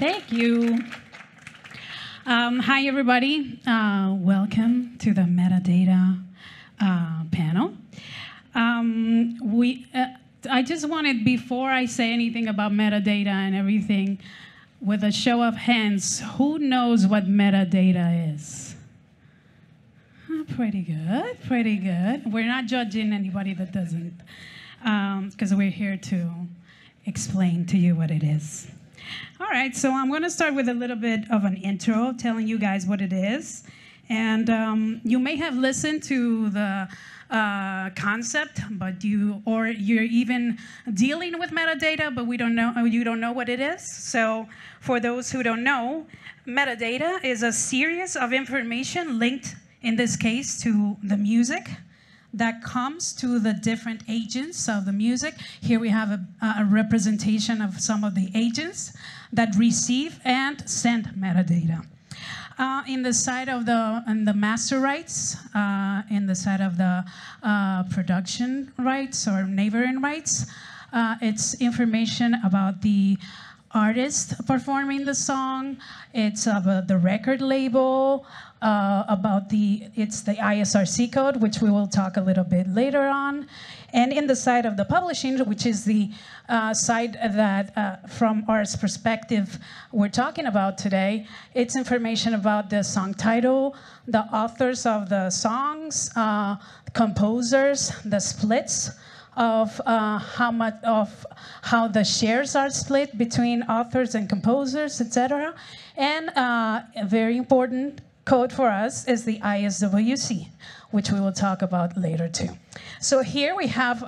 Thank you. Hi, everybody. Welcome to the metadata panel. I just wanted, before I say anything about metadata and everything, with a show of hands, who knows what metadata is? Pretty good, pretty good. We're not judging anybody that doesn't, because we're here to explain to you what it is. All right, so I'm going to start with a little bit of an intro, telling you guys what it is. And you may have listened to the concept, but you're even dealing with metadata, but you don't know what it is. So for those who don't know, metadata is a series of information linked, in this case, to the music that comes to the different agents of the music. Here we have a representation of some of the agents that receive and send metadata. In the side of the master rights, in the side of the production rights or neighboring rights, it's information about the artist performing the song. It's about the record label, it's the ISRC code, which we will talk a little bit later on. And in the side of the publishing, which is the side that, from our perspective, we're talking about today, it's information about the song title, the authors of the songs, composers, the splits of how the shares are split between authors and composers, etc. And a very important code for us is the ISWC, which we will talk about later too. So here we have,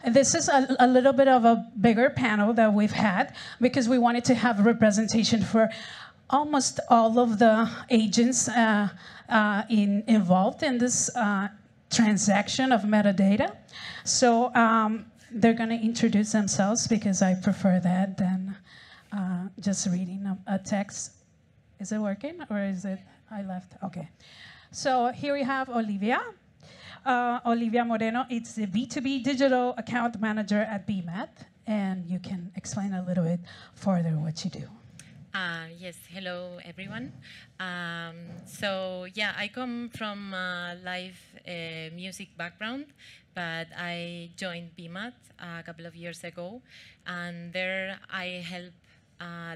this is a little bit of a bigger panel that we've had because we wanted to have representation for almost all of the agents involved in this transaction of metadata. So they're going to introduce themselves because I prefer that than just reading a text. Is it working or is it? I left. Okay. So here we have OIivia. OIivia Moreno. It's the B2B digital account manager at BMAT. And you can explain a little bit further what you do. Yes, hello everyone. So yeah, I come from a live music background, but I joined BMAT a couple of years ago, and there I help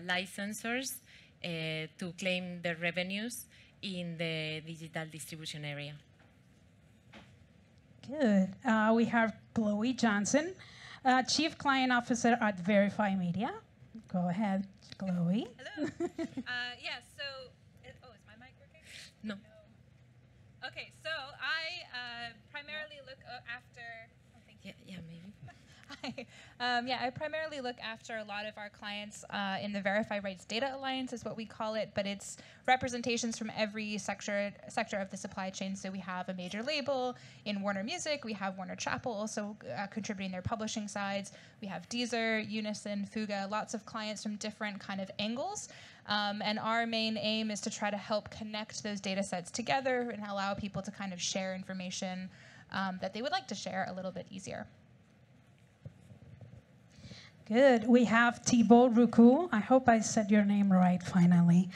licensors to claim their revenues in the digital distribution area. Good. We have Chloe Johnson, Chief Client Officer at Verifi Media. Go ahead, Chloe. Hello. Yeah, so, is my mic working? No. Okay, so I primarily look after, Yeah, maybe. I primarily look after a lot of our clients in the Verifi Rights Data Alliance is what we call it, but it's representations from every sector of the supply chain. So we have a major label in Warner Music, we have Warner Chappell also contributing their publishing sides, we have Deezer, Unison, Fuga, lots of clients from different kind of angles. And our main aim is to try to help connect those data sets together and allow people to kind of share information that they would like to share a little bit easier. Good. We have Thibault Roucou. I hope I said your name right finally.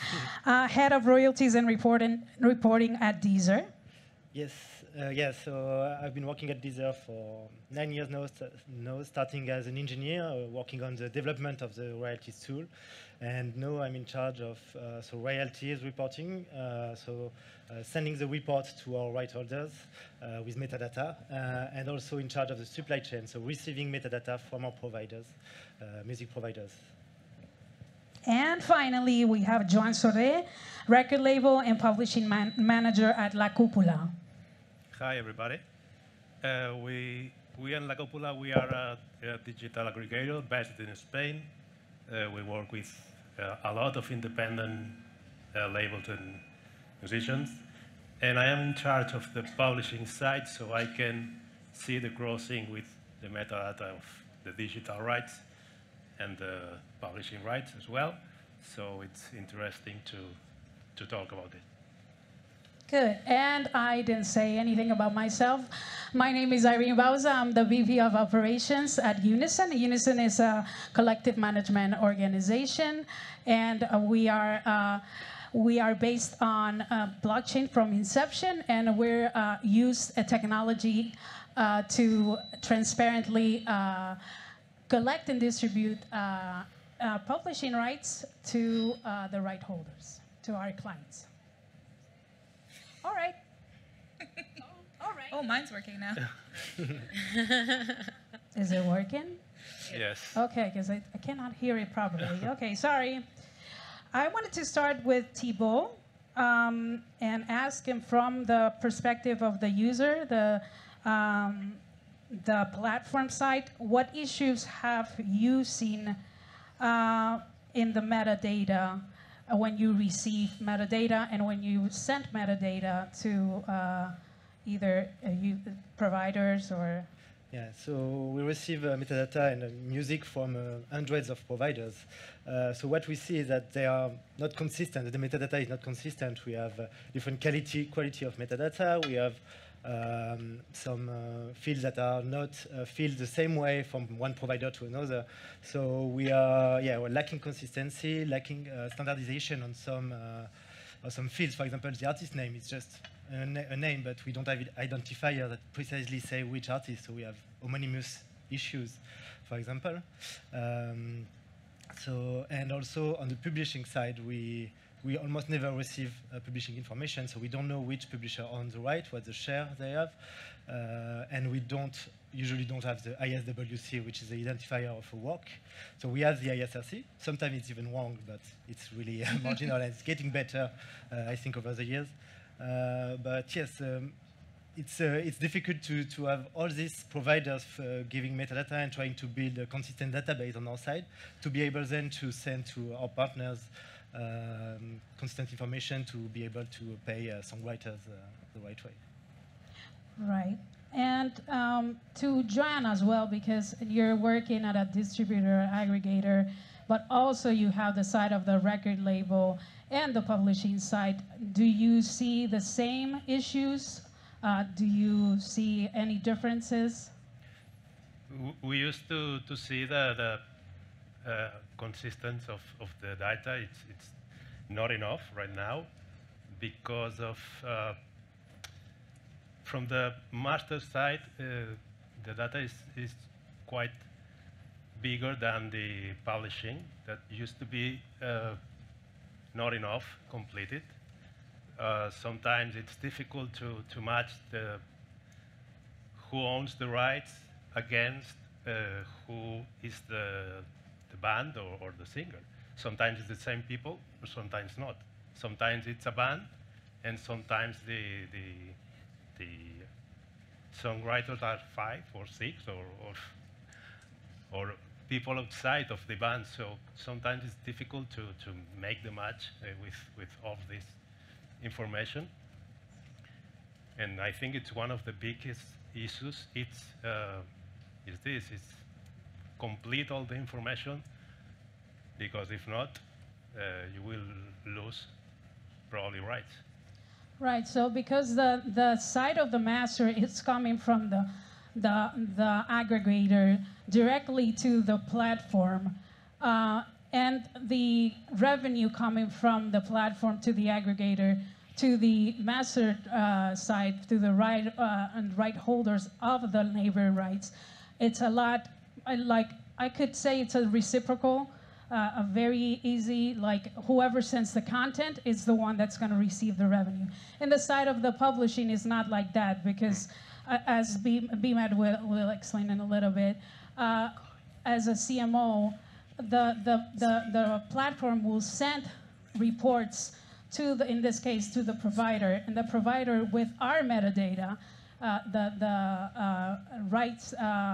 Head of Royalties and Reporting at Deezer. Yes. So I've been working at Deezer for 9 years now, starting as an engineer, working on the development of the royalties tool. And now I'm in charge of royalties reporting, sending the report to our right holders with metadata, and also in charge of the supply chain, so receiving metadata from our providers, music providers. And finally, we have Joan Sordé, record label and publishing manager at La Cúpula. Hi, everybody. We in La Cúpula, we are a digital aggregator based in Spain. We work with a lot of independent labels and musicians. And I am in charge of the publishing side, so I can see the crossing with the metadata of the digital rights and the publishing rights as well. So it's interesting to talk about it. Good. And I didn't say anything about myself. My name is Irene Bowser. I'm the VP of Operations at Unison. Unison is a collective management organization, and we are based on blockchain from inception, and we're use a technology to transparently collect and distribute publishing rights to the right holders, to our clients. All right. All right. Oh, mine's working now. Is it working? Yes. Okay, because I cannot hear it properly. Okay, sorry. I wanted to start with Thibault and ask him from the perspective of the user, the platform side, what issues have you seen in the metadata when you receive metadata and when you send metadata to either providers or... Yeah, so we receive metadata and music from hundreds of providers. So what we see is that they are not consistent. The metadata is not consistent. We have different quality of metadata. We have some fields that are not filled the same way from one provider to another. So we're lacking consistency, lacking standardization on some fields. For example, the artist name is just a name, but we don't have identifier that precisely say which artist. So we have homonymous issues, for example. And also on the publishing side, we almost never receive publishing information, so we don't know which publisher owns the right, what the share they have, and we usually don't have the ISWC, which is the identifier of a work. So we have the ISRC. Sometimes it's even wrong, but it's really marginal, and it's getting better, I think, over the years. But yes, it's difficult to have all these providers giving metadata and trying to build a consistent database on our side to be able then to send to our partners constant information to be able to pay songwriters the right way. Right. And to Joan as well, because you're working at a distributor, aggregator, but also you have the side of the record label and the publishing side. Do you see the same issues? Do you see any differences? We used to see the consistency of the data. It's not enough right now because of from the master side, the data is quite bigger than the publishing. That used to be not enough completed. Sometimes it's difficult to match who owns the rights against who is the band or the singer. Sometimes it's the same people, or sometimes not. Sometimes it's a band, and sometimes the songwriters are 5 or 6 or people outside of the band. So sometimes it's difficult to make the match with all this information. And I think it's one of the biggest issues. It's complete all the information, because if not, you will lose probably rights. Right. So because the side of the master is coming from the aggregator directly to the platform, and the revenue coming from the platform to the aggregator to the master side, to the right and right holders of the labor rights, it's a lot. I could say it's a reciprocal, a very easy, like whoever sends the content is the one that's going to receive the revenue. And the side of the publishing is not like that, because as BMAT will explain in a little bit, as a CMO, the platform will send reports to in this case, to the provider, and the provider with our metadata, the rights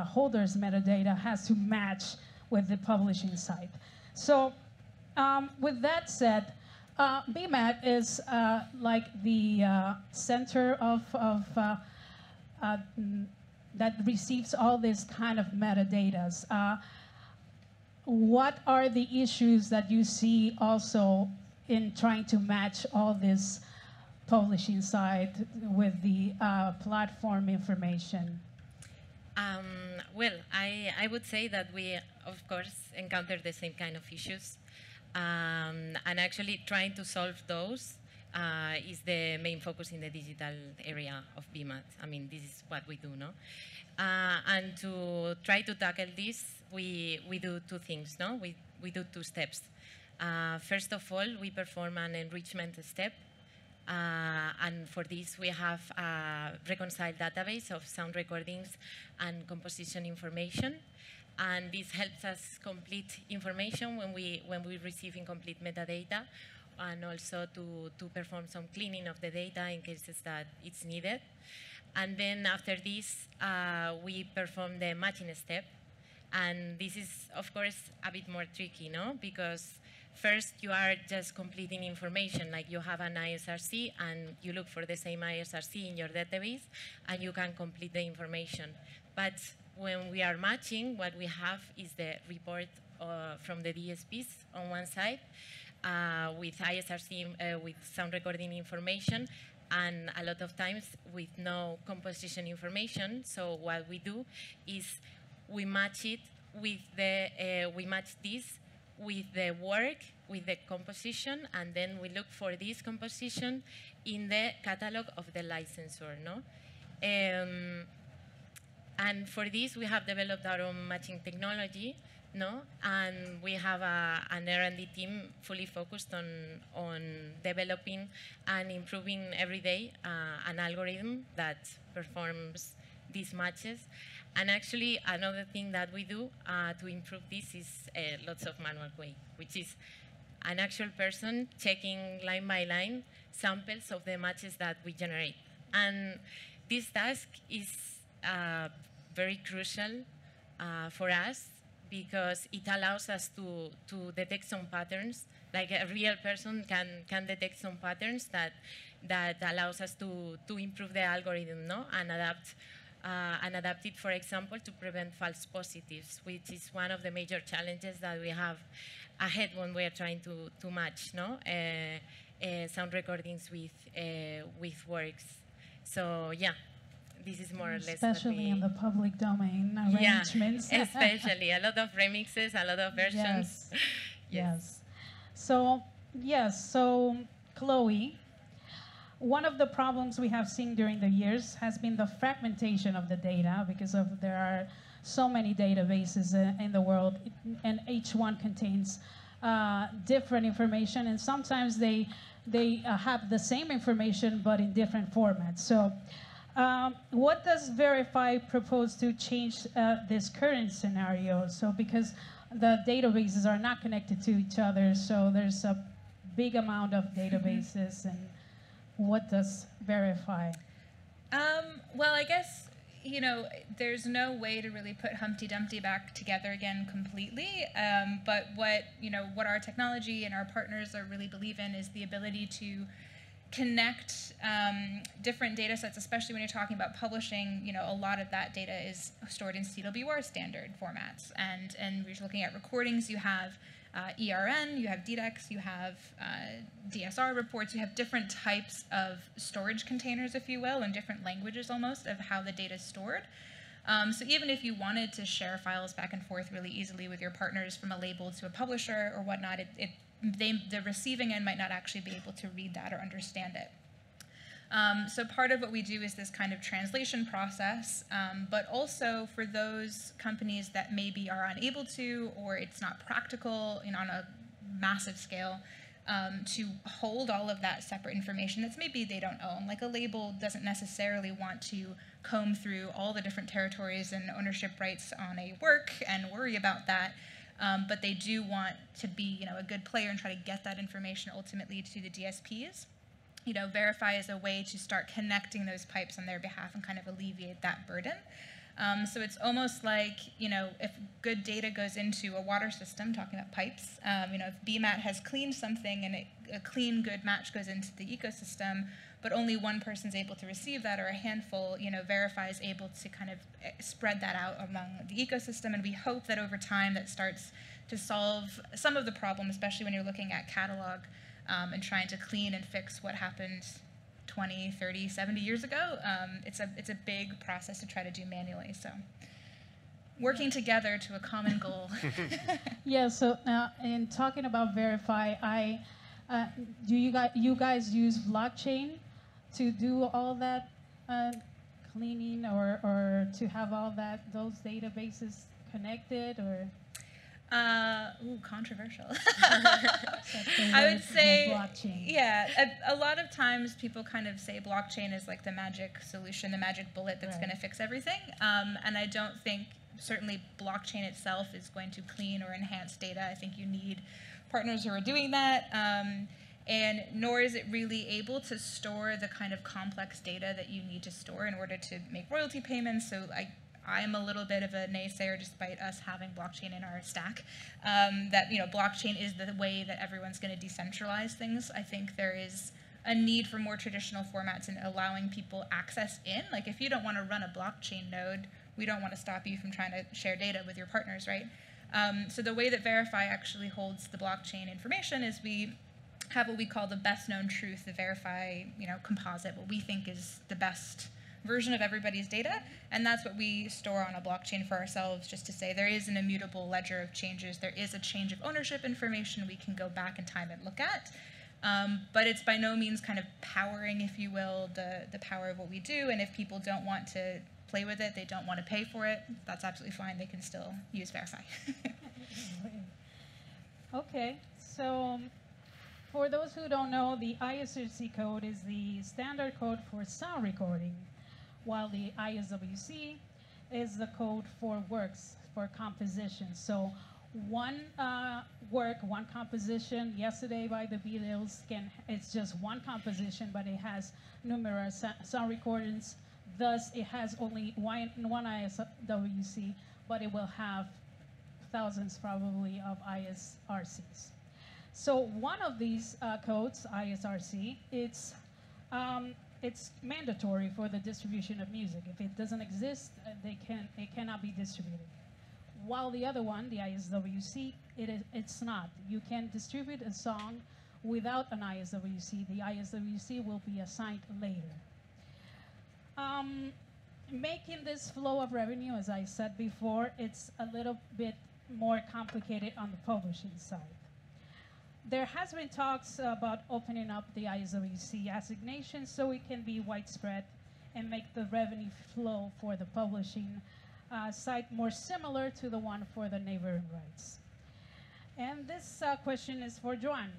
holders metadata has to match with the publishing site. So with that said, BMAT is like the center of that receives all this kind of metadatas. What are the issues that you see also in trying to match all these publishing side with the platform information? Well, I would say that we, of course, encounter the same kind of issues. And actually trying to solve those is the main focus in the digital area of BMAT. I mean, this is what we do, no? And to try to tackle this, we do two things, no? We do two steps. First of all, we perform an enrichment step. And for this, we have a reconciled database of sound recordings and composition information. And this helps us complete information when we receive incomplete metadata, and also to perform some cleaning of the data in cases that it's needed. And then after this, we perform the matching step. And this is, of course, a bit more tricky, no? Because first, you are just completing information, like you have an ISRC, and you look for the same ISRC in your database, and you can complete the information. But when we are matching, what we have is the report from the DSPs on one side with ISRC, with sound recording information, and a lot of times with no composition information. So what we do is we match it with the, we match this with the work, with the composition, and then we look for this composition in the catalog of the licensor, no? And for this, we have developed our own matching technology, no? And we have an R&D team fully focused on developing and improving every day an algorithm that performs these matches. And actually, another thing that we do to improve this is lots of manual way, which is an actual person checking line by line samples of the matches that we generate. And this task is very crucial for us because it allows us to detect some patterns, like a real person can detect some patterns that allows us to improve the algorithm, no? And adapt it, for example, to prevent false positives, which is one of the major challenges that we have ahead when we are trying to match, no? Sound recordings with works. So yeah, this is more or less. Especially in the public domain arrangements. Yeah, especially a lot of remixes, a lot of versions. Yes. Yes. So yes. So Chloe, one of the problems we have seen during the years has been the fragmentation of the data because there are so many databases in the world, and each one contains different information, and sometimes they have the same information but in different formats. So what does Verifi propose to change this current scenario? So because the databases are not connected to each other, so there's a big amount of databases, and what does Verifi? Well, I guess, there's no way to really put Humpty Dumpty back together again completely. But what our technology and our partners are really believe in is the ability to connect different data sets, especially when you're talking about publishing. A lot of that data is stored in CWR standard formats. And we're looking at recordings, you have ERN, you have DDEX, you have DSR reports, you have different types of storage containers, if you will, and different languages almost of how the data is stored. So even if you wanted to share files back and forth really easily with your partners from a label to a publisher or whatnot, the receiving end might not actually be able to read that or understand it. So part of what we do is this kind of translation process, but also for those companies that maybe are unable to, or it's not practical on a massive scale, to hold all of that separate information that's maybe they don't own. Like a label doesn't necessarily want to comb through all the different territories and ownership rights on a work and worry about that. But they do want to be a good player and try to get that information ultimately to the DSPs. Verifi is a way to start connecting those pipes on their behalf and kind of alleviate that burden. So it's almost like, if good data goes into a water system, talking about pipes, if BMAT has cleaned something and a clean, good match goes into the ecosystem, but only one person's able to receive that or a handful, Verifi is able to kind of spread that out among the ecosystem. And we hope that over time that starts to solve some of the problem, especially when you're looking at catalog and trying to clean and fix what happened 20, 30, 70 years ago. It's a big process to try to do manually. So working together to a common goal. Yeah, so in talking about Verifi, do you guys use blockchain to do all that cleaning or to have all those databases connected, or? Controversial. I would say, blockchain. Yeah, a lot of times people kind of say blockchain is like the magic solution, the magic bullet that's going to fix everything. And I don't think certainly blockchain itself is going to clean or enhance data. I think you need partners who are doing that. And nor is it really able to store the kind of complex data that you need to store in order to make royalty payments. So I'm a little bit of a naysayer, despite us having blockchain in our stack, that blockchain is the way that everyone's going to decentralize things. I think there is a need for more traditional formats and allowing people access in. Like if you don't want to run a blockchain node, we don't want to stop you from trying to share data with your partners, right? So the way that Verifi actually holds the blockchain information is we have what we call the best known truth, the Verifi composite, what we think is the best version of everybody's data, and that's what we store on a blockchain for ourselves, just to say there is an immutable ledger of changes, there is a change of ownership information we can go back in time and look at, but it's by no means kind of powering, if you will, the power of what we do, and if people don't want to play with it, they don't want to pay for it, that's absolutely fine, they can still use Verifi. Okay, so for those who don't know, the Isoc code is the standard code for sound recording, while the ISWC is the code for works, for composition. So one work, one composition, Yesterday by the Beatles, it's just one composition, but it has numerous sound recordings. Thus, it has only one ISWC, but it will have thousands probably of ISRCs. So one of these codes, ISRC, it's mandatory for the distribution of music. If it doesn't exist, it cannot be distributed. While the other one, the ISWC, it's not. You can distribute a song without an ISWC. The ISWC will be assigned later. Making this flow of revenue, as I said before, it's a little bit more complicated on the publishing side. There has been talks about opening up the ISWC assignation so it can be widespread and make the revenue flow for the publishing side more similar to the one for the neighboring rights. And this question is for Joan.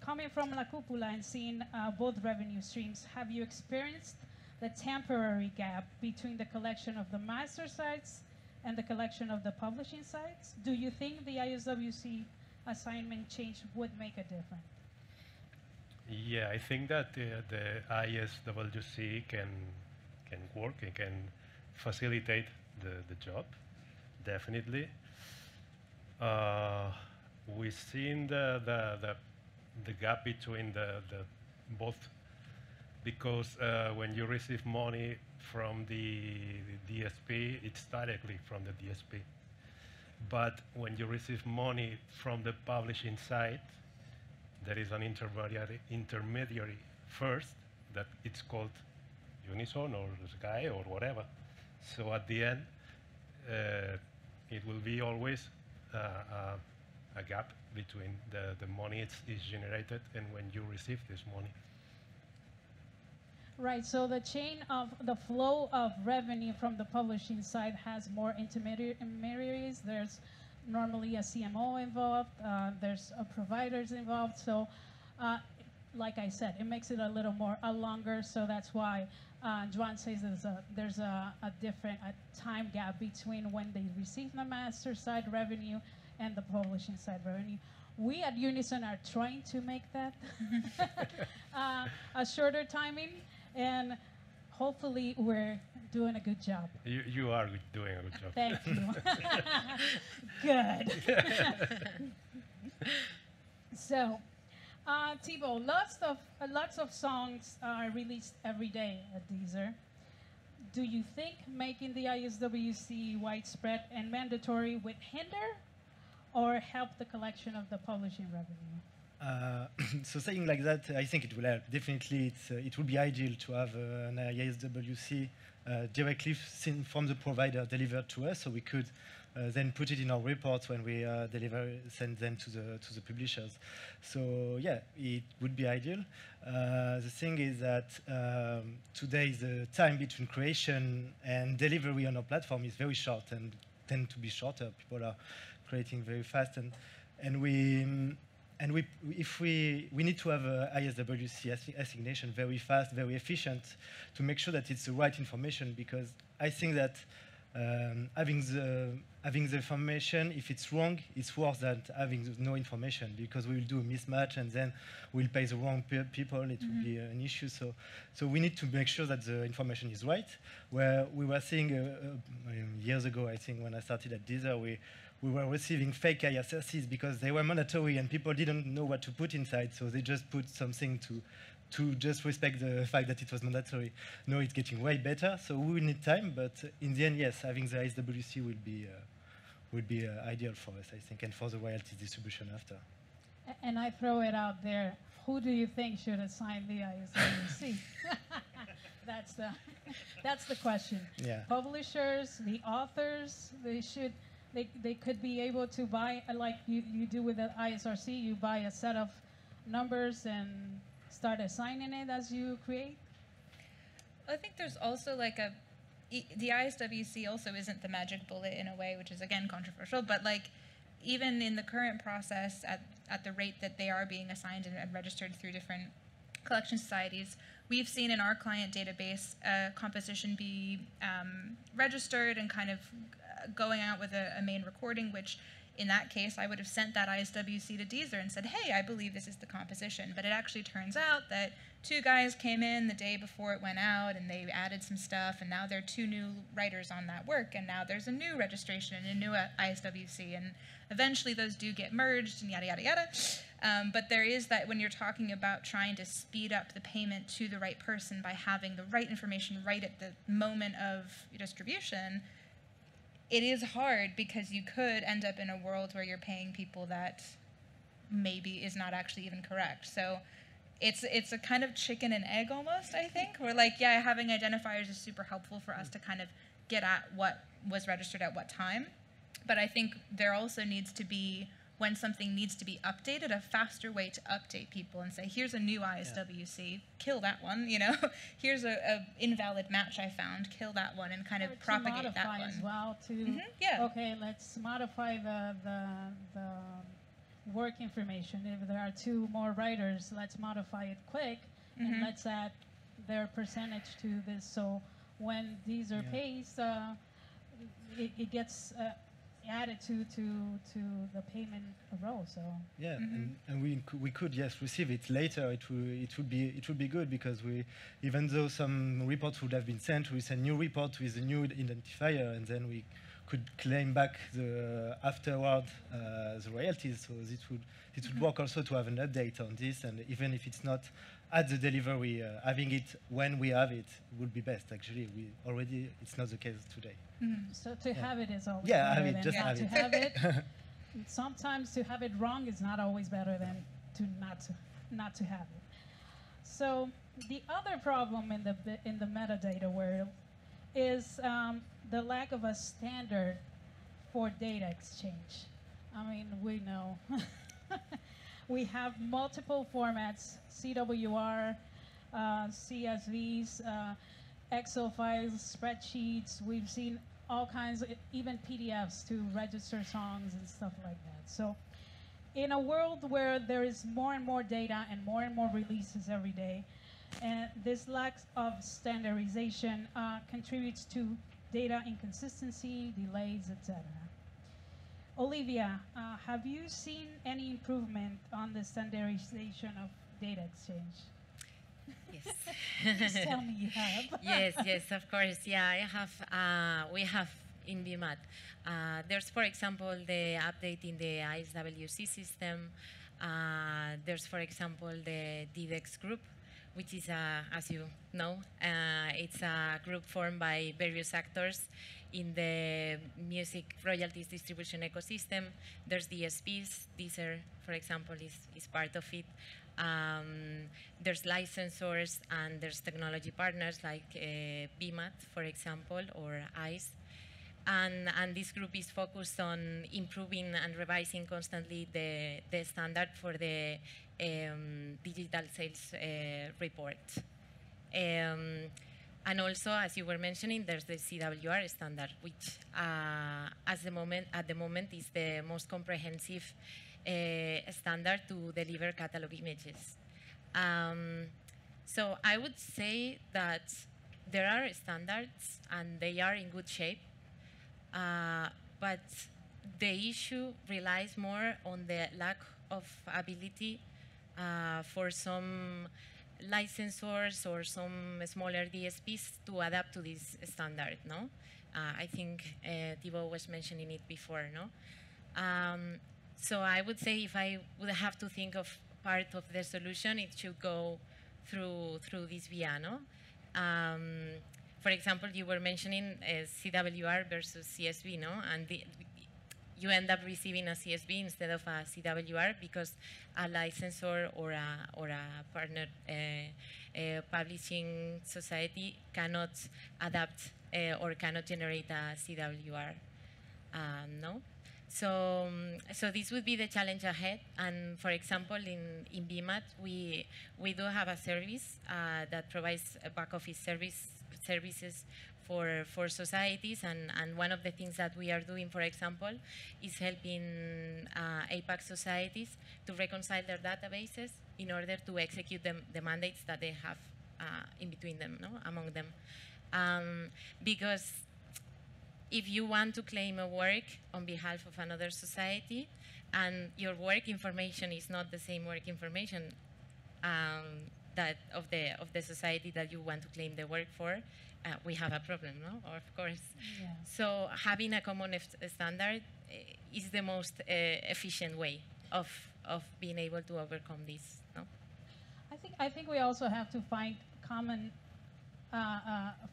Coming from La Cúpula and seeing both revenue streams, have you experienced the temporary gap between the collection of the master sites and the collection of the publishing sites? Do you think the ISWC assignment change would make a difference? Yeah, I think that the ISWC can work, it can facilitate the job, definitely. We've seen the gap between the both, because when you receive money from the DSP, it's directly from the DSP. But when you receive money from the publishing side, there is an intermediary first that it's called Unison or Sky or whatever. So at the end, it will be always a gap between the money is generated and when you receive this money. Right, so the chain of the flow of revenue from the publishing side has more intermediaries. There's normally a CMO involved, there's providers involved. So like I said, it makes it a little more longer. So that's why Joan says there's a different time gap between when they receive the master side revenue and the publishing side revenue. We at Unison are trying to make that a shorter timing. And hopefully we're doing a good job. You are doing a good job. Thank you. Good. So, Thibault, lots of songs are released every day at Deezer. Do you think making the ISWC widespread and mandatory would hinder or help the collection of the publishing revenue? So saying like that, I think it will help. Definitely, it would be ideal to have an ISWC directly from the provider delivered to us, so we could then put it in our reports when we send them to the publishers. So yeah, it would be ideal. The thing is that today the time between creation and delivery on our platform is very short and tend to be shorter. People are creating very fast, and we need to have a ISWC assignation very fast, very efficient, to make sure that it's the right information. Because I think that having the information, if it's wrong, it's worse than having no information, because we will do a mismatch and then we'll pay the wrong people. It will be an issue. So we need to make sure that the information is right. Where we were seeing years ago, I think, when I started at Deezer, we were receiving fake ISRCs because they were mandatory and people didn't know what to put inside, so they just put something to just respect the fact that it was mandatory. No, it's getting way better, so we will need time, but in the end, yes, having the ISWC would be ideal for us, I think, and for the royalties distribution after. And I throw it out there, who do you think should assign the ISWC? That's the question. Yeah. Publishers, the authors, they could be able to buy, like you do with the ISRC, you buy a set of numbers and start assigning it as you create? I think there's also like the ISWC also isn't the magic bullet in a way, which is again controversial, but like even in the current process at the rate that they are being assigned and registered through different collection societies, we've seen in our client database a composition be registered and kind of going out with a main recording, which in that case, I would have sent that ISWC to Deezer and said, hey, I believe this is the composition. But it actually turns out that 2 guys came in the day before it went out and they added some stuff, and now there are 2 new writers on that work, and now there's a new registration and a new ISWC, and eventually those do get merged and yada, yada, yada. But there is that when you're talking about trying to speed up the payment to the right person by having the right information right at the moment of distribution, it is hard because you could end up in a world where you're paying people that maybe is not actually even correct. So it's a kind of chicken and egg almost, I think. Where like, yeah, having identifiers is super helpful for us to kind of get at what was registered at what time. But I think there also needs to be, when something needs to be updated, a faster way to update people and say, here's a new ISWC, kill that one, here's a invalid match I found, kill that one, and kind of propagate that one. As well to, yeah. Okay, let's modify the work information. If there are 2 more writers, let's modify it quick, and let's add their percentage to this. So when Deezer pays, it gets added to the payment row. So yeah, and we could yes receive it later. It would be good, because even though some reports would have been sent, we send new report with a new identifier, and then we could claim back afterward the royalties. So it would work also to have an update on this, and even if it's not at the delivery, having it when we have it would be best. Actually, it's not the case today. So to have it is always better than just not have to it. have it. Sometimes to have it wrong is not always better than not to have it. So the other problem in the metadata world is the lack of a standard for data exchange. I mean, we know we have multiple formats: CWR, CSVs, Excel files, spreadsheets. We've seen all kinds, even PDFs to register songs and stuff like that. So in a world where there is more and more data and more releases every day, and this lack of standardization contributes to data inconsistency, delays, etc. OIivia, have you seen any improvement on the standardization of data exchange? Yes. Just tell me you have. Yes, of course. Yeah, I have. We have in BMAT. There's, for example, the update in the ISWC system. There's, for example, the DDEX group, which is, as you know, it's a group formed by various actors in the music royalties distribution ecosystem. There's DSPs, Deezer, for example, is part of it. There's licensors, and there's technology partners like BMAT, for example, or ICE. And this group is focused on improving and revising constantly the standard for the digital sales report. And also, as you were mentioning, there's the CWR standard, which at the moment is the most comprehensive standard to deliver catalog images. So I would say that there are standards and they are in good shape, but the issue relies more on the lack of ability for some licensors or some smaller DSPs to adapt to this standard, no? I think Thibault was mentioning it before, no? So I would say if I would have to think of part of the solution, it should go through this via, no? For example, you were mentioning CWR versus CSV, no? And you end up receiving a CSV instead of a CWR because a licensor or a partner publishing society cannot adapt or cannot generate a CWR, no? So this would be the challenge ahead. And for example, in BMAT, we do have a service that provides back office services for societies, and one of the things that we are doing, for example, is helping APAC societies to reconcile their databases in order to execute the mandates that they have in between them, no? Among them. Because if you want to claim a work on behalf of another society and your work information is not the same work information that of the society that you want to claim the work for, we have a problem, no? Of course. Yeah. So having a common standard is the most efficient way of being able to overcome this, no? I think we also have to find common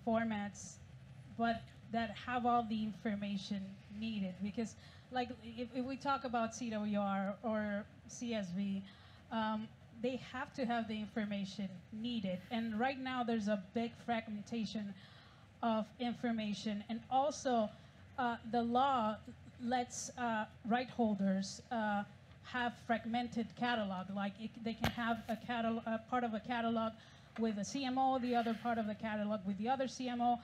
formats, but that have all the information needed. Because, like, if we talk about CWR or CSV, they have to have the information needed. And right now, there's a big fragmentation of information. And also, the law lets right holders have fragmented catalog. Like, they can have a part of a catalog with a CMO, the other part of the catalog with the other CMO.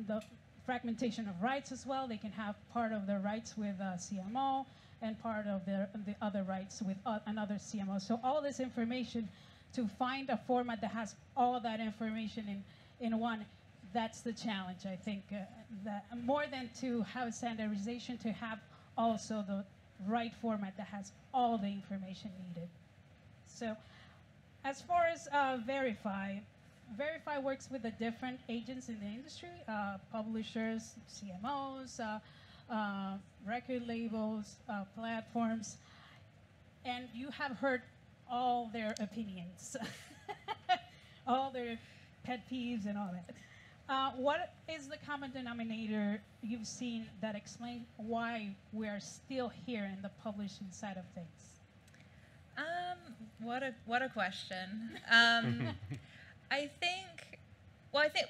The fragmentation of rights as well. They can have part of the rights with CMO and part of the other rights with another CMO. So all this information, to find a format that has all that information in one, that's the challenge, I think. That more than to have standardization, to have also the right format that has all the information needed. So as far as Verifi works with the different agents in the industry, publishers, CMOs, record labels, platforms, and you have heard all their opinions, all their pet peeves and all that. What is the common denominator you've seen that explains why we are still here in the publishing side of things? What a question. I think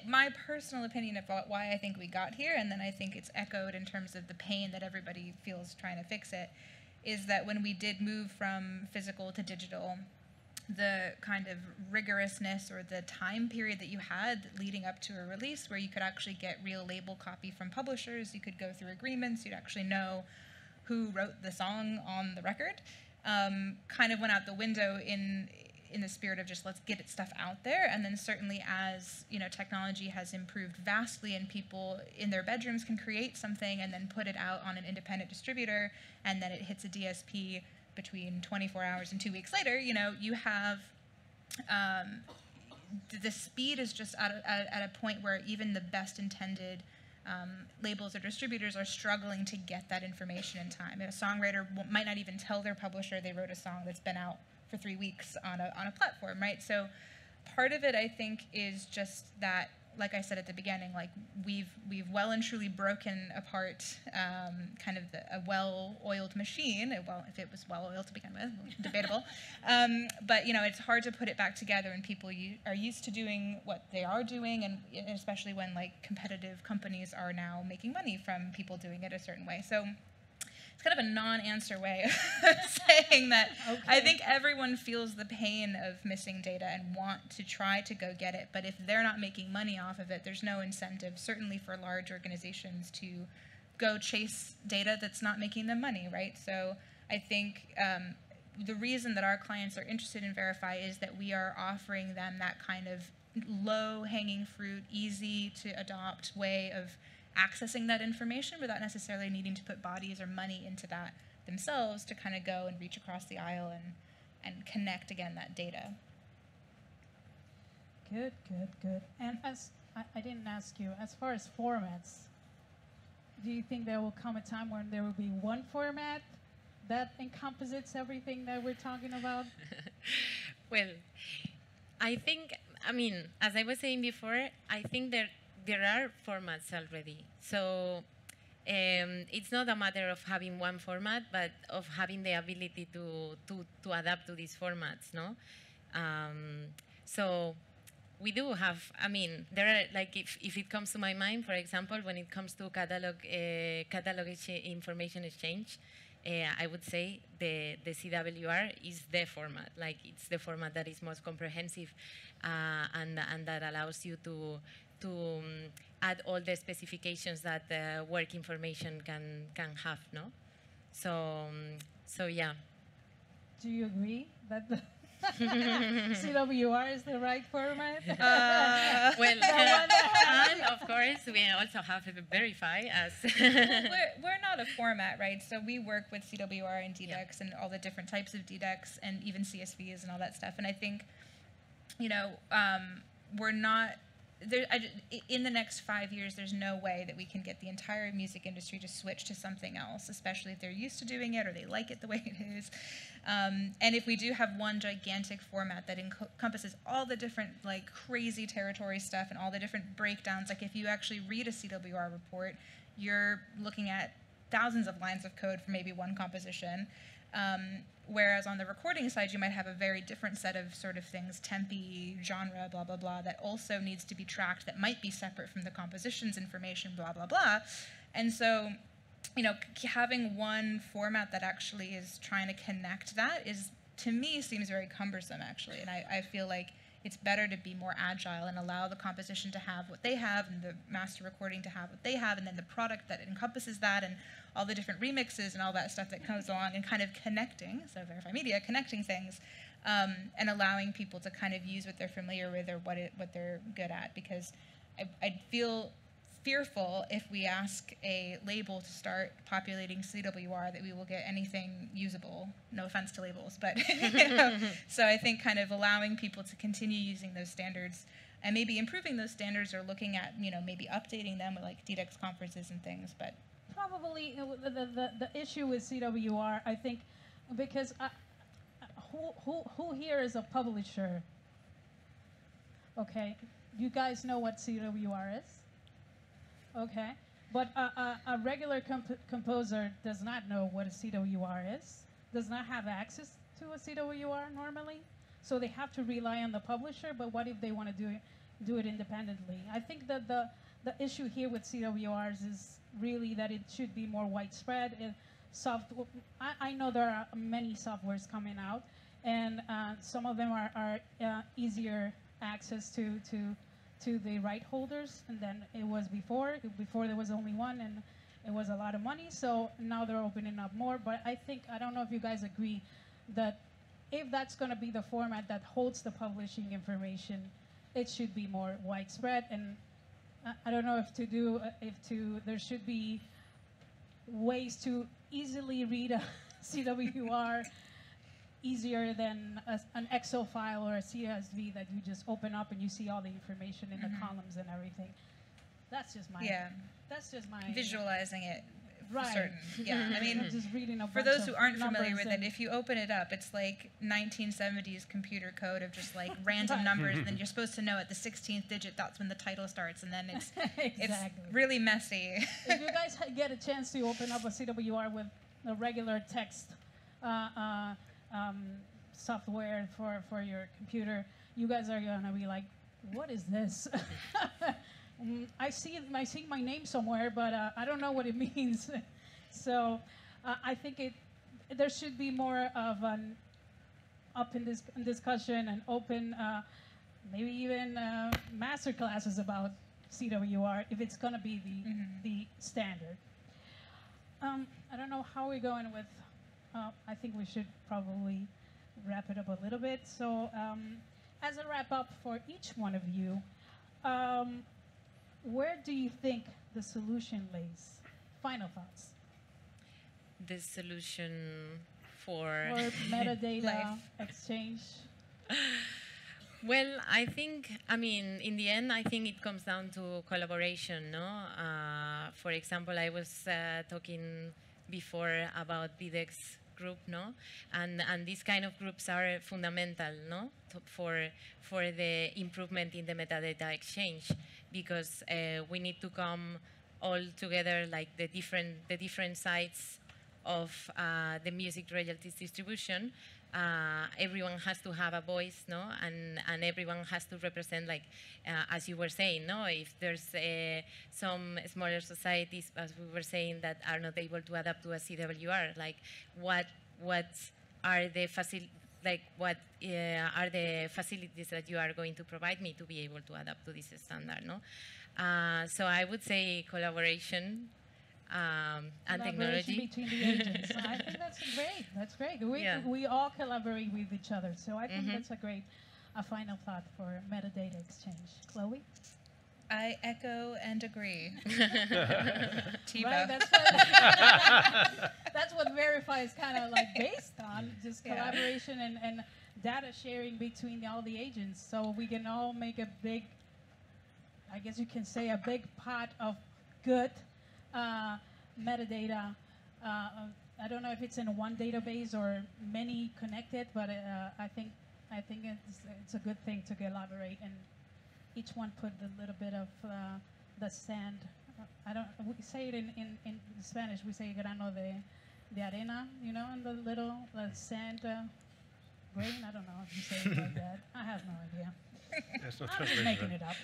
my personal opinion about why I think we got here, and then I think it's echoed in terms of the pain that everybody feels trying to fix it, is that when we did move from physical to digital, the kind of rigorousness or the time period that you had leading up to a release where you could actually get real label copy from publishers, you could go through agreements, you'd actually know who wrote the song on the record, kind of went out the window in the spirit of just let's get stuff out there. And then certainly as technology has improved vastly and people in their bedrooms can create something and then put it out on an independent distributor, and then it hits a DSP between 24 hours and 2 weeks later, you have the speed is just at a point where even the best intended labels or distributors are struggling to get that information in time. A songwriter might not even tell their publisher they wrote a song that's been out for 3 weeks on a platform, right? So part of it, I think, is just that, like I said at the beginning, like we've well and truly broken apart kind of a well-oiled machine. Well, if it was well-oiled to begin with, debatable. But you know, it's hard to put it back together, and people are used to doing what they are doing, and especially when like competitive companies are now making money from people doing it a certain way. So it's kind of a non-answer way of saying that. Okay. I think everyone feels the pain of missing data and want to try to go get it, but if they're not making money off of it, there's no incentive, certainly for large organizations, to go chase data that's not making them money, right? So I think the reason that our clients are interested in Verifi is that we are offering them that kind of low-hanging fruit, easy-to-adopt way of accessing that information without necessarily needing to put bodies or money into that themselves to kind of go and reach across the aisle and connect, again, that data. Good, good, good. And as I didn't ask you, as far as formats, do you think there will come a time when there will be one format that encompasses everything that we're talking about? Well, I think, I mean, as I was saying before, I think there are formats already. So it's not a matter of having one format, but of having the ability to adapt to these formats, no? So we do have, I mean, there are, like, if it comes to my mind, for example, when it comes to catalog information exchange, I would say the CWR is the format. Like, it's the format that is most comprehensive and that allows you to add all the specifications that work information can have, no? So yeah. Do you agree that the CWR is the right format? Well, and of course, we also have Verifi as... we're not a format, right? So we work with CWR and DDEX and all the different types of DDEX and even CSVs and all that stuff. And I think, you know, we're not... in the next 5 years, there's no way that we can get the entire music industry to switch to something else, especially if they're used to doing it or they like it the way it is. And if we do have one gigantic format that encompasses all the different, like, crazy territory stuff and all the different breakdowns, like if you actually read a CWR report, you're looking at thousands of lines of code for maybe one composition. Whereas on the recording side, you might have a very different set of sort of things, tempi, genre, blah, blah, blah, that also needs to be tracked that might be separate from the composition's information, blah, blah, blah. And so, you know, having one format that actually is trying to connect that is, to me, seems very cumbersome, actually. And I feel like it's better to be more agile and allow the composition to have what they have and the master recording to have what they have, and then the product that encompasses that and all the different remixes and all that stuff that comes along, and kind of connecting, so Verifi Media, connecting things, and allowing people to kind of use what they're familiar with or what they're good at. Because I'd feel fearful if we ask a label to start populating CWR that we will get anything usable. No offense to labels, but you know. So I think kind of allowing people to continue using those standards and maybe improving those standards or looking at, you know, maybe updating them with like DDEX conferences and things, but probably the issue with CWR, I think, because who here is a publisher? Okay, you guys know what CWR is? Okay, but a regular composer does not know what a CWR is, does not have access to a CWR normally, so they have to rely on the publisher. But what if they want to do it independently? I think that the issue here with CWRs is really that it should be more widespread. I know there are many softwares coming out, and some of them are easier access to the right holders than it was before. Before there was only one, and it was a lot of money. So now they're opening up more. But I don't know if you guys agree that if that's going to be the format that holds the publishing information, it should be more widespread. And I don't know there should be ways to easily read a CWR easier than an Excel file or a CSV that you just open up and you see all the information in the columns and everything. That's just my visualizing it Right. for certain. Yeah, I mean, You're just reading a for bunch those who of aren't familiar numbers with it, and- if you open it up, it's like 1970s computer code of just like random Right. numbers, and then you're supposed to know at the 16th digit that's when the title starts, and then it's Exactly. it's really messy. If you guys get a chance to open up a CWR with a regular text software for your computer, you guys are gonna be like, what is this? I see my name somewhere, but I don't know what it means. So I think there should be more of an discussion and open, maybe even master classes about CWR if it's going to be the standard. I don't know how we're going with. I think we should probably wrap it up a little bit. So as a wrap up for each one of you, where do you think the solution lays? Final thoughts. The solution for Or metadata Life. exchange. Well, I mean, in the end, I think it comes down to collaboration, no? For example, I was talking before about BDEX group, no? And these kind of groups are fundamental, no? For the improvement in the metadata exchange, because we need to come all together, like the different sides of the music royalties distribution. Everyone has to have a voice, no, and everyone has to represent, like as you were saying, no. If there's some smaller societies, as we were saying, that are not able to adapt to a CWR, like what are the are the facilities that you are going to provide me to be able to adapt to this standard, no? So I would say collaboration. And technology. Between the agents. I think that's great. That's great. We all collaborate with each other. So I think that's a final thought for metadata exchange. Chloe? I echo and agree. Thibault. Right, that's what Verifi is kind of like based on, just collaboration and data sharing between all the agents. So we can all make a big, I guess you can say, a big pot of good metadata. I don't know if it's in one database or many connected, but I think it's a good thing to collaborate and each one put a little bit of the sand. We say it in Spanish. We say grano de arena, you know, and the little sand grain. I don't know if you say it like that. I have no idea. I'm just making it up.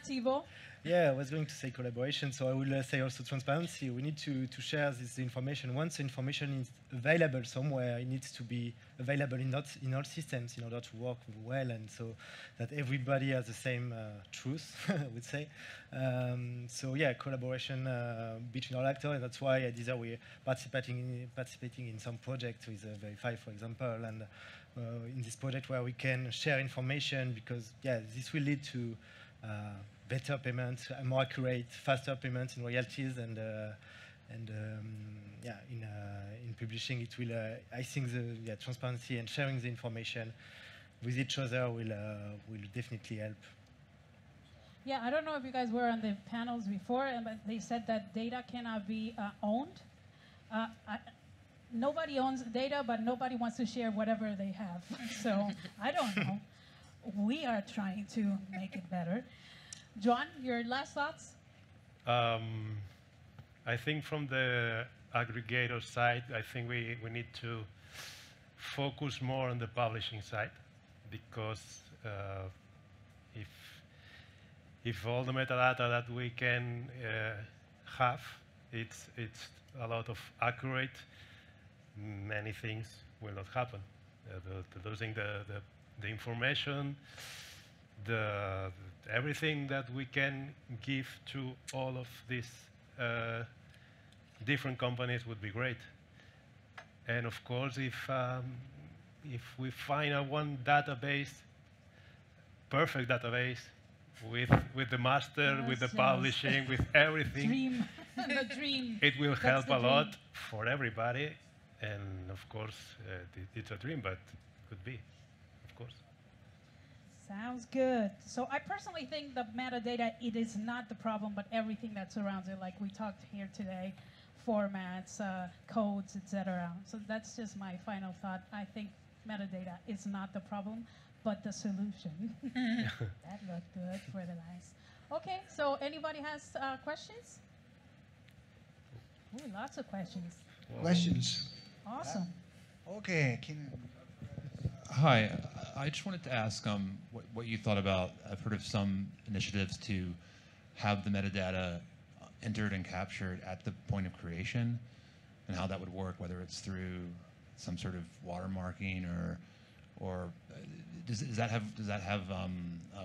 Thibault? Yeah, I was going to say collaboration, so I will say also transparency. We need to share this information. Once the information is available somewhere, it needs to be available in all systems in order to work well, and so that everybody has the same truth, I would say. So yeah, collaboration between all actors, and that's why at Deezer we're participating in some projects with Verifi, for example, and in this project where we can share information, because yeah, this will lead to better payments, more accurate, faster payments in royalties, and yeah, in publishing it will. I think the transparency and sharing the information with each other will definitely help. Yeah, I don't know if you guys were on the panels before, but they said that data cannot be owned. Nobody owns data, but nobody wants to share whatever they have. So I don't know. We are trying to make it better. Joan, your last thoughts? I think from the aggregator side, I think we need to focus more on the publishing side, because if all the metadata that we can have, it's a lot of accurate, many things will not happen. Losing the information, everything that we can give to all of these different companies would be great. And of course, if we find one database, perfect database, with the master, Yes, with the yes. publishing, with everything, Dream, the dream. it will That's help the a dream. lot for everybody. And of course, it's a dream, but could be, of course. Sounds good. So I personally think the metadata, it is not the problem, but everything that surrounds it, like we talked here today, formats, codes, etc. So that's just my final thought. I think metadata is not the problem, but the solution. That looked good for the nice. Okay, so anybody has questions? Ooh, lots of questions. Questions? Awesome. Okay. Hi, I just wanted to ask what you thought about, I've heard of some initiatives to have the metadata entered and captured at the point of creation, and how that would work, whether it's through some sort of watermarking or does that have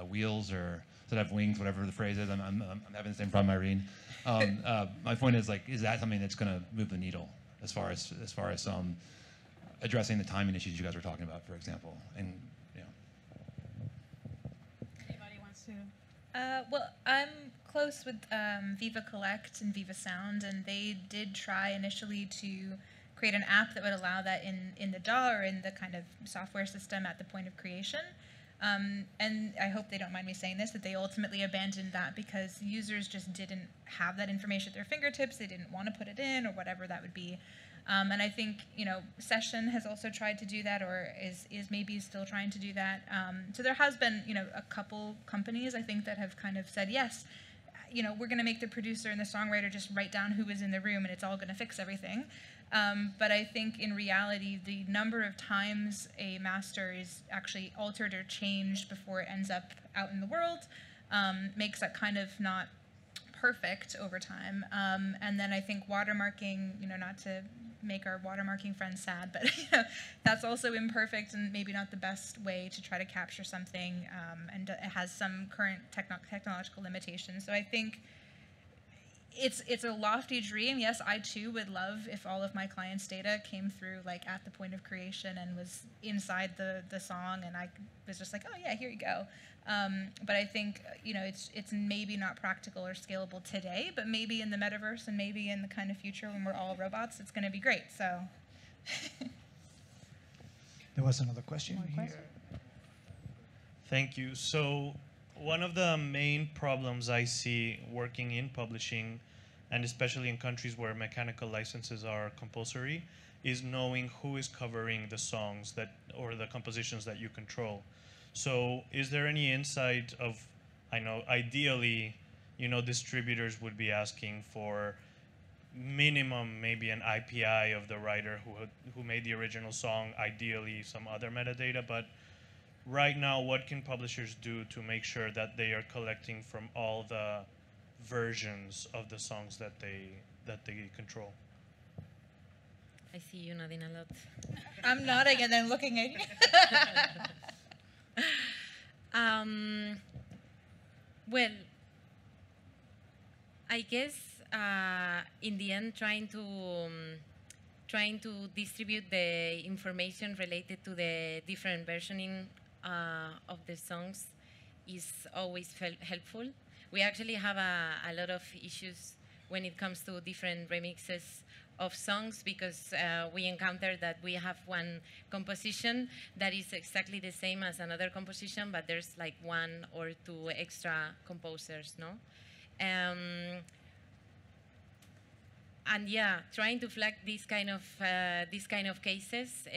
wheels, or does it have wings, whatever the phrase is? I'm having the same problem, Irene. My point is, like, is that something that's going to move the needle as far as addressing the timing issues you guys were talking about, for example? And Anybody wants to? Well, I'm close with Viva Collect and Viva Sound, and they did try initially to create an app that would allow that in the DAW or in the kind of software system at the point of creation. And I hope they don't mind me saying this, that they ultimately abandoned that because users just didn't have that information at their fingertips. They didn't want to put it in, or whatever that would be. And I think, Session has also tried to do that, or is maybe still trying to do that. So there has been, a couple companies, I think, that have kind of said, yes, we're going to make the producer and the songwriter just write down who was in the room, and it's all going to fix everything. But I think in reality, the number of times a master is actually altered or changed before it ends up out in the world makes that kind of not perfect over time. And then I think watermarking, not to make our watermarking friends sad, but that's also imperfect and maybe not the best way to try to capture something, and it has some current technological limitations. So I think it's a lofty dream. Yes, I too would love if all of my clients' data came through like at the point of creation and was inside the song, and I was just like, oh yeah, here you go. But I think it's maybe not practical or scalable today, but maybe in the metaverse and maybe in the kind of future when we're all robots, it's going to be great. So There was another question here. Thank you. So one of the main problems I see working in publishing, and especially in countries where mechanical licenses are compulsory, is knowing who is covering the songs or the compositions that you control. So is there any insight of, I know ideally, distributors would be asking for minimum maybe an IPI of the writer who made the original song, ideally some other metadata, but right now, what can publishers do to make sure that they are collecting from all the versions of the songs that they control? I see you nodding a lot. I'm nodding and then looking at you. Well, I guess in the end, trying to distribute the information related to the different versioning of the songs is always helpful. We actually have a lot of issues when it comes to different remixes of songs, because we encounter that we have one composition that is exactly the same as another composition, but there's like one or two extra composers, no? And yeah, trying to flag these kind of cases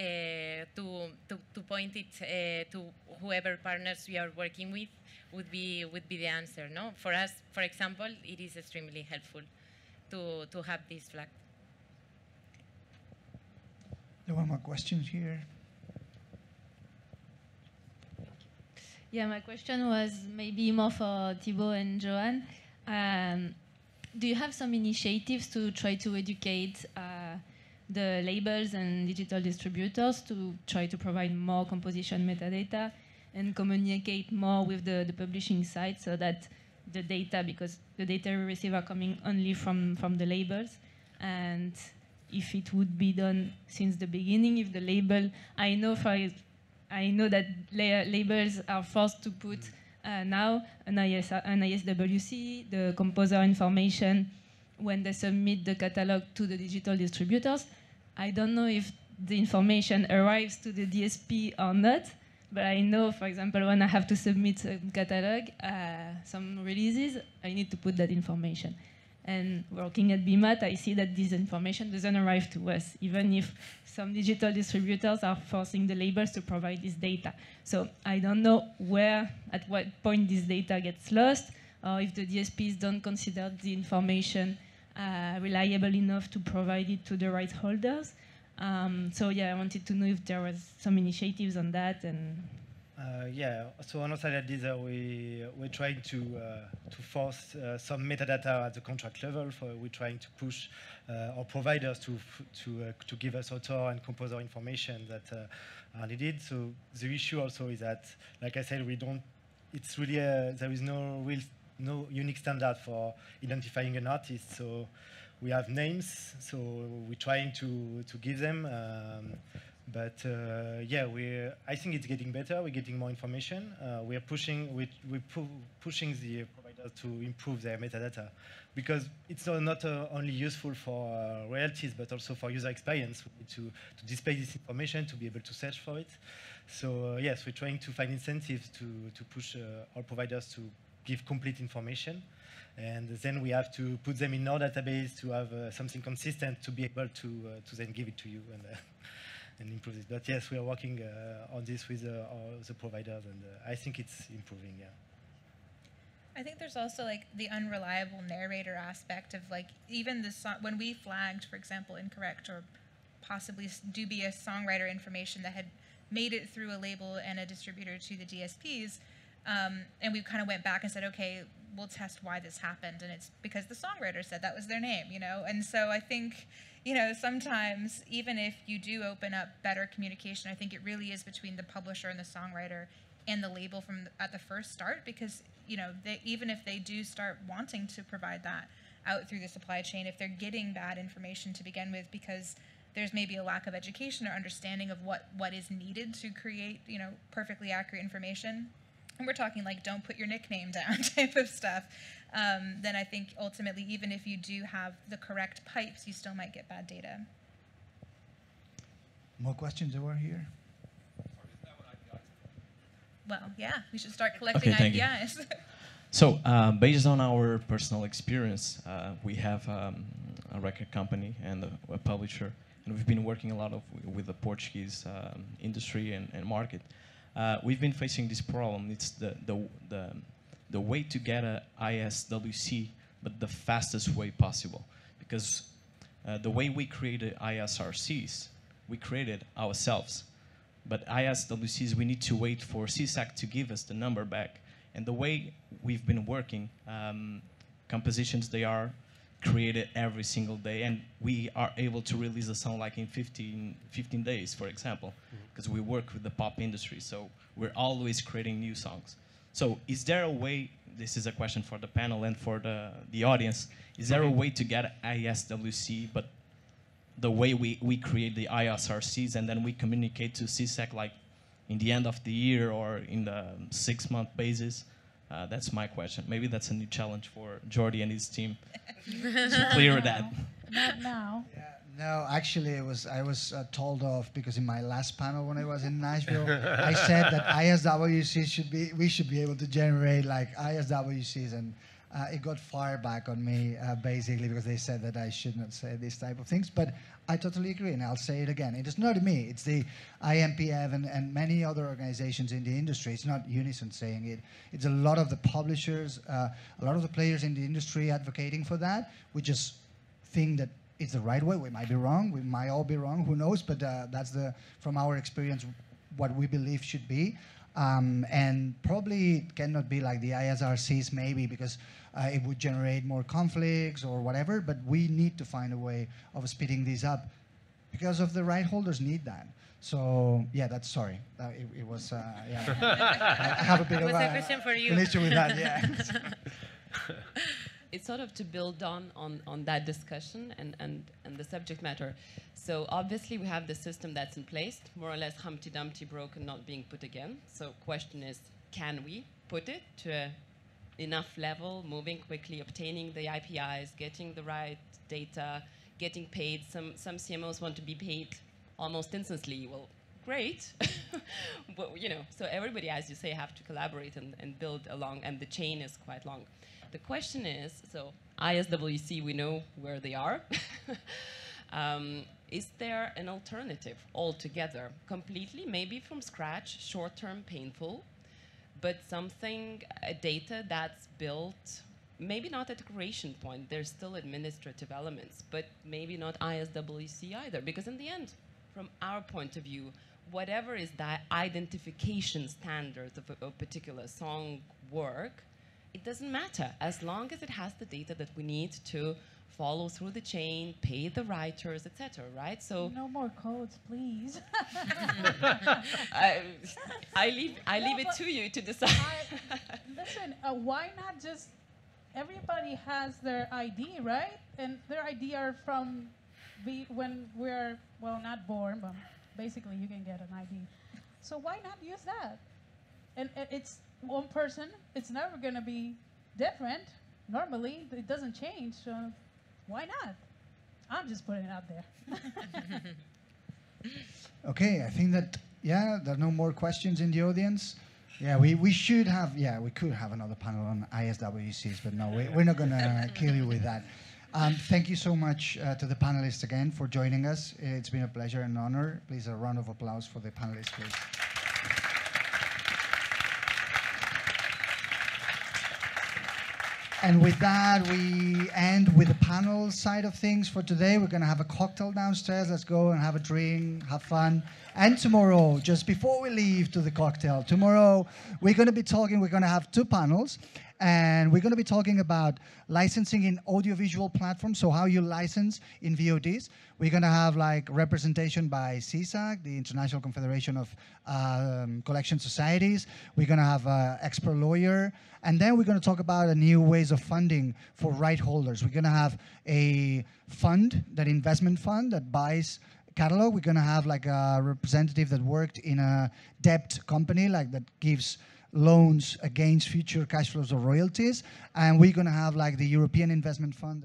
to point it to whoever partners we are working with would be the answer. No, for us, for example, it is extremely helpful to have this flag. There were more questions here. Yeah, my question was maybe more for Thibault and Joan. Do you have some initiatives to try to educate the labels and digital distributors to try to provide more composition metadata and communicate more with the publishing side, so that the data, because the data we receive are coming only from the labels, and if it would be done since the beginning, if the label, I know that labels are forced to put now an ISWC, the composer information, when they submit the catalog to the digital distributors. I don't know if the information arrives to the DSP or not, but I know, for example, when I have to submit a catalog, some releases, I need to put that information. And working at BMAT, I see that this information doesn't arrive to us, even if some digital distributors are forcing the labels to provide this data. So I don't know where, at what point this data gets lost, or if the DSPs don't consider the information reliable enough to provide it to the right holders. So yeah, I wanted to know if there was some initiatives on that. And yeah, so on our side at Deezer, we're trying to force some metadata at the contract level. We're trying to push our providers to give us author and composer information that are needed. So the issue also is that, like I said, it's really there is no unique standard for identifying an artist. So we have names, so we're trying to give them. But yeah, I think it's getting better. We're getting more information. We're pushing the providers to improve their metadata, because it's not only useful for royalties, but also for user experience. We need to display this information, to be able to search for it. So yes, we're trying to find incentives to push our providers to give complete information. And then we have to put them in our database to have something consistent to be able to then give it to you and improve it. But yes, we are working on this with the providers, and I think it's improving. Yeah. I think there's also like the unreliable narrator aspect of like even the when we flagged, for example, incorrect or possibly dubious songwriter information that had made it through a label and a distributor to the DSPs, and we kind of went back and said, okay, we'll test why this happened, and it's because the songwriter said that was their name, you know. And so I think, you know, sometimes even if you do open up better communication, I think it really is between the publisher and the songwriter and the label at the first start, because, you know, even if they do start wanting to provide that out through the supply chain, if they're getting bad information to begin with because there's maybe a lack of education or understanding of what is needed to create, you know, perfectly accurate information, and we're talking like don't put your nickname down type of stuff, then I think ultimately, even if you do have the correct pipes, you still might get bad data. More questions over here? Well, yeah, we should start collecting thank you. IPIs. So, based on our personal experience, we have a record company and a publisher, and we've been working a lot with the Portuguese industry and market. We've been facing this problem. It's the way to get a ISWC, but the fastest way possible. Because the way we created ISRCs, we created ourselves. But ISWCs, we need to wait for CSAC to give us the number back. And the way we've been working, compositions, they are created every single day. And we are able to release a song like in 15 days, for example, because we work with the pop industry. So we're always creating new songs. So is there a way, this is a question for the panel and for the audience, is there a way to get ISWC, but the way we create the ISRCs and then we communicate to CSAC like in the end of the year or in the 6-month basis? That's my question. Maybe that's a new challenge for Jordi and his team to clear that. Not now. Yeah, no, actually, I was told off because in my last panel when I was in Nashville, I said that ISWC we should be able to generate like ISWCs, and it got fired back on me basically because they said that I should not say these type of things. But I totally agree, and I'll say it again. It is not me. It's the IMPF and many other organizations in the industry. It's not Unison saying it. It's a lot of the publishers, a lot of the players in the industry advocating for that. We just think that it's the right way. We might be wrong. We might all be wrong. Who knows? But that's from our experience, what we believe should be. And probably it cannot be like the ISRCs maybe because it would generate more conflicts or whatever, but we need to find a way of speeding these up because of the right holders need that. So yeah, sorry. It was, yeah. I have a bit of a question for you. An issue with that, yeah. It's sort of to build on that discussion and the subject matter. So obviously we have the system that's in place, more or less Humpty Dumpty broken, not being put again. So question is, can we put it to enough level, moving quickly, obtaining the IPIs, getting the right data, getting paid? Some CMOs want to be paid almost instantly. Well, great. But, you know, so everybody, as you say, have to collaborate and build along, and the chain is quite long. the question is, so ISWC, we know where they are. Is there an alternative altogether, completely, maybe from scratch, short-term, painful, but something, data that's built, maybe not at the creation point, there's still administrative elements, but maybe not ISWC either, because in the end, from our point of view, whatever is that identification standard of a particular song work, it doesn't matter, as long as it has the data that we need to follow through the chain, pay the writers, etc. Right? So no more codes, please. I leave it to you to decide. Listen, why not just everybody has their ID, right? And their ID are from when we're not born, but basically you can get an ID. So why not use that? And it's one person. It's never going to be different. Normally, it doesn't change. So why not? I'm just putting it out there. Okay, I think that, there are no more questions in the audience. Yeah, we should have, we could have another panel on ISWCs, but no, we're not going to kill you with that. Thank you so much to the panelists again for joining us. It's been a pleasure and honor. Please, a round of applause for the panelists, please. And with that, we end with the panel side of things for today. We're going to have a cocktail downstairs. Let's go and have a drink, have fun. And tomorrow, just before we leave to the cocktail, tomorrow we're going to have two panels. And we're going to be talking about licensing in audiovisual platforms, so how you license in VODs. We're going to have representation by CSAC, the International Confederation of Collection Societies. We're going to have an expert lawyer. And then we're going to talk about new ways of funding for right holders. We're going to have a investment fund that buys catalog. We're going to have a representative that worked in a debt company that gives loans against future cash flows or royalties. And we're going to have the European Investment Fund.